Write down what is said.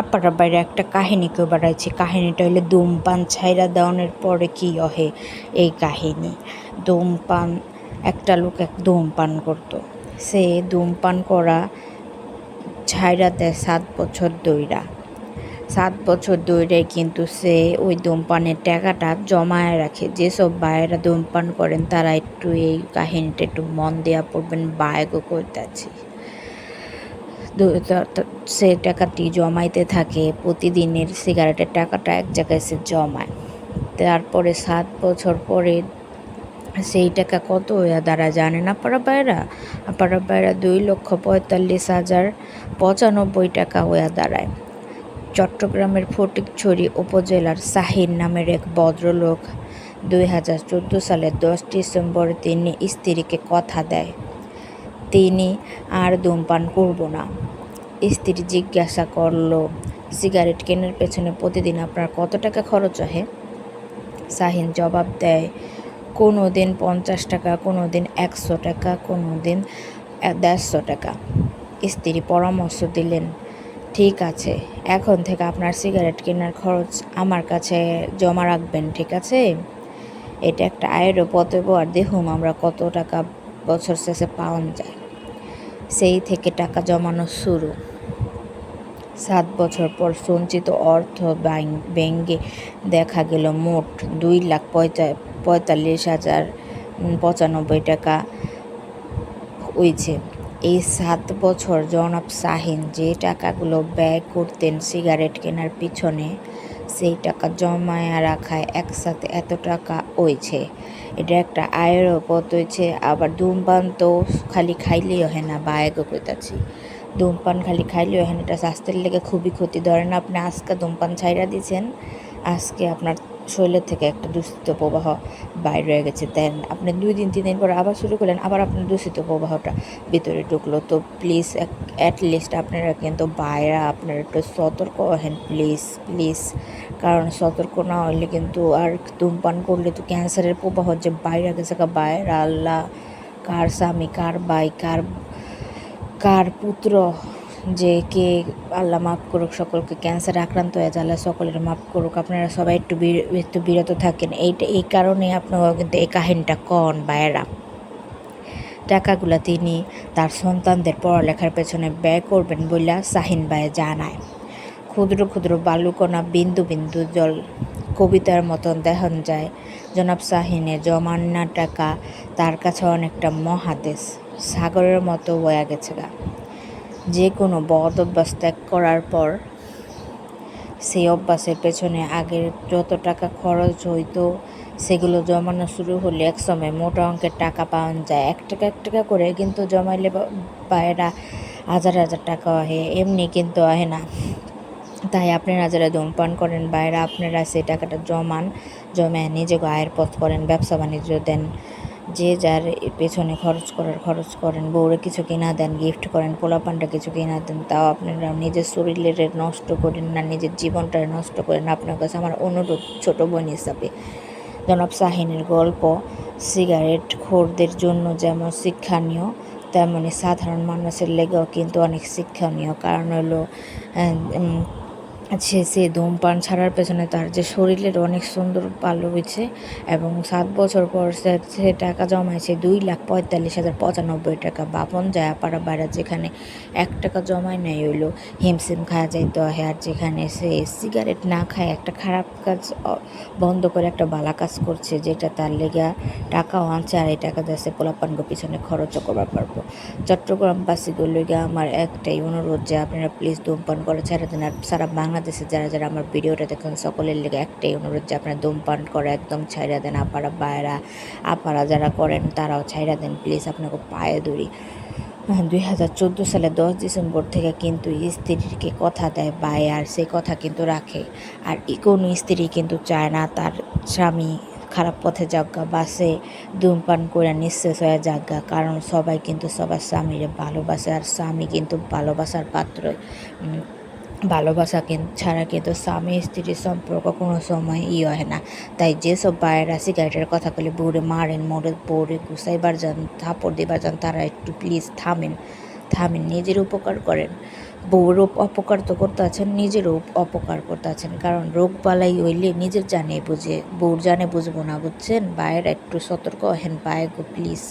আপারা বাইরে একটা কাহিনী কেউ বাড়াইছে। কাহিনীটা হইলে ধূমপান ছাইরা দেওয়ানোর পরে কি হয় এই কাহিনী। ধূমপান একটা লোক ধূমপান করতো। সে ধূমপান করা ছাইরা দেয় 7 বছর ধইরা। 7 বছর ধরে কিন্তু সে ওই ধূমপানের টাকাটা জমায়ে রাখে। যেসব ভাইয়েরা ধূমপান করেন তারা একটু এই কাহিনীটা একটু মন দিয়া পড়বেন। বায়গো কইতাছি। সে টাকাটি জমাইতে থাকে, প্রতিদিনের সিগারেটের টাকাটা এক জায়গায় সে জমায়। তারপরে 7 বছর পরে সেই টাকা কত হইয়া দাঁড়ায় জানেন আপনারা ভাইয়েরা? আপনারা ভাইয়েরা 2,45,095 টাকা হইয়া দাঁড়ায়। চট্টগ্রামের ফটিকছড়ি উপজেলার শাহিন নামের এক ভদ্রলোক 2014 সালের 10 ডিসেম্বর তিনি স্ত্রীকে কথা দেয় তিনি আর ধূমপান করব না। স্ত্রী জিজ্ঞাসা করলো, সিগারেট কেনার পেছনে প্রতিদিন আপনার কত টাকা খরচ হয়? শাহিন জবাব দেয়, কোনো দিন 50 টাকা, কোনো দিন 100 টাকা, কোনো দিন 150 টাকা। স্ত্রী পরামর্শ দিলেন, ঠিক আছে, এখন থেকে আপনার সিগারেট কেনার খরচ আমার কাছে জমা রাখবেন, ঠিক আছে? এটা একটা আয়েরও পথ আর দেখুন আমরা কত টাকা বছর শেষে পাওয়া যায়। সেই থেকে টাকা জমানো শুরু। 7 বছর পর সঞ্চিত অর্থ ব্যাঙ্কে দেখা গেল মোট 2,45,095 টাকা হয়েছে। এই 7 বছর জনাব শাহিন যে টাকাগুলো ব্যয় করতেন সিগারেট কেনার পিছনে, সেই টাকা জমায় রাখায় একসাথে এত টাকা হয়েছে। এটা একটা আয়ের পথ হয়েছে। আবার ধূমপান তো খালি খাইলেই হয় না, বায়েগো কইতাছি। ধূমপান খালি খাইলেও হয় না, এটা স্বাস্থ্যের লেগে খুবই ক্ষতি। ধরেন আপনি আজকে ধূমপান ছাইড়া দিয়েছেন, আজকে আপনার শরীরের থেকে একটা দূষিত প্রবাহ বাইরে হয়ে গেছে, দেন আপনি 2 দিন 3 দিন পরে আবার শুরু করলেন, আবার আপনার দূষিত প্রবাহটা ভিতরে ঢুকলো। তো প্লিজ অ্যাটলিস্ট আপনারা কিন্তু বাইরে আপনারা একটু সতর্ক হন, প্লিজ প্লিজ। কারণ সতর্ক না হলে কিন্তু আর ধূমপান করলে তো ক্যান্সারের প্রবাহ যে বাইরে গেছে, বাইরে আল্লাহ, কার স্বামী, কার ভাই, কার পুত্র, যে কে আল্লাহ মাফ করুক, সকলকে ক্যান্সারে আক্রান্ত হয়ে যায়, আল্লাহ সকলের মাফ করুক। আপনারা সবাই একটু বিরত থাকেন। এই কারণে আপনারা কিন্তু এই কাহিনীটা কন ভাইয়েরা। টাকাগুলা তিনি তার সন্তানদের পড়ালেখার পেছনে ব্যয় করবেন বইলা শাহিন ভাই জানায়। ক্ষুদ্র ক্ষুদ্র বালুকণা, বিন্দু বিন্দু জল, কবিতার মতন দেখান যায়। জনাব শাহিনের জমানা টাকা তার কাছে অনেকটা মহাদেশ, সাগরের মতো বয়া গেছে গা। যে কোনো বদ অভ্যাস ত্যাগ করার পর সেই অভ্যাসের পেছনে আগের যত টাকা খরচ হইতো সেগুলো জমানো শুরু হলে একসময় মোটা অঙ্কের টাকা পাওয়া যায়। 1 টাকা করে কিন্তু জমাইলে বাইরা হাজার হাজার টাকা আহে, এমনি কিন্তু আহে না। তাই আপনারা যারা ধূমপান করেন বাইরে, আপনারা সেই টাকাটা জমায় নিজেকে আয়ের পথ করেন, ব্যবসা বাণিজ্য দেন, যে যার পেছনে খরচ করেন, বউরে কিছু কিনা দেন, গিফট করেন, পোলাপানটা কিছু কিনা দেন। তাও আপনারা নিজের শরীরের নষ্ট করেন না, নিজের জীবনটা নষ্ট করেন। আপনার কাছে আমার অনুরোধ ছোট বোন হিসাবে। জনাব শাহিনের গল্প সিগারেট খোরদের জন্য যেমন শিক্ষণীয়, তেমনি সাধারণ মানুষের লেগেও কিন্তু অনেক শিক্ষণীয়। কারণ হলো সে ধূমপান ছাড়ার পেছনে তার যে শরীরের অনেক সুন্দর ভালো হয়েছে, এবং 7 বছর পর সে টাকা জমাইছে 2,45,095 টাকা। বাপন যায় পাড়া বাইরা, যেখানে 1 টাকা জমায় নেই হইলো হিমশিম খাওয়া যাইতে হয়। আর যেখানে সে সিগারেট না খায় একটা খারাপ কাজ বন্ধ করে একটা ভালো কাজ করছে, যেটা তার লেগা টাকাও আনছে, আর এই টাকা দিয়ে সে পোলাপানগো পিছনে খরচও করবার পারবো। চট্টগ্রামবাসীগুলো লেগে আমার একটাই অনুরোধ যে আপনারা প্লিজ ধূমপান করে ছেড়ে দেন। আর সারা বাংলাদেশে যারা যারা আমার ভিডিওটা দেখেন সকলের লেগে একটাই অনুরোধ যে আপনারা ধূমপান করে একদম ছাইড়া দেন। আপারা যারা করেন তারাও ছাইড়া দেন, প্লিজ আপনাকে পায়ে ধরি। 2014 সালে 10 ডিসেম্বর থেকে কিন্তু স্ত্রীকে কথা দেয় ভাই, আর সেই কথা কিন্তু রাখে। আর কোনো স্ত্রী কিন্তু চায় না তার স্বামী খারাপ পথে যাগা, বাসে ধূমপান করে নিঃশেষ হয়ে যাগা। কারণ সবাই কিন্তু সবার স্বামীরে ভালোবাসে, আর স্বামী কিন্তু ভালোবাসার পাত্র। ভালোবাসা ছাড়া কিন্তু স্বামী স্ত্রীর সম্পর্ক কোনো সময় হয় না। তাই যেসব ভাইয়েরা সিগারেটের কথা বলে বউরে মারেন, বউরে গুছাইবার যান, থাপড় দিবার যান, তারা একটু প্লিজ থামেন, নিজের উপকার করেন। বউরও অপকার তো করতে আছেন, নিজেরও অপকার করতে আছেন। কারণ রোগ বালাই হইলে নিজের জানে বুঝে, বউর জানে বুঝবো না, বুঝছেন? বাইরে একটু সতর্ক হেন, বায়ে গো প্লিজ।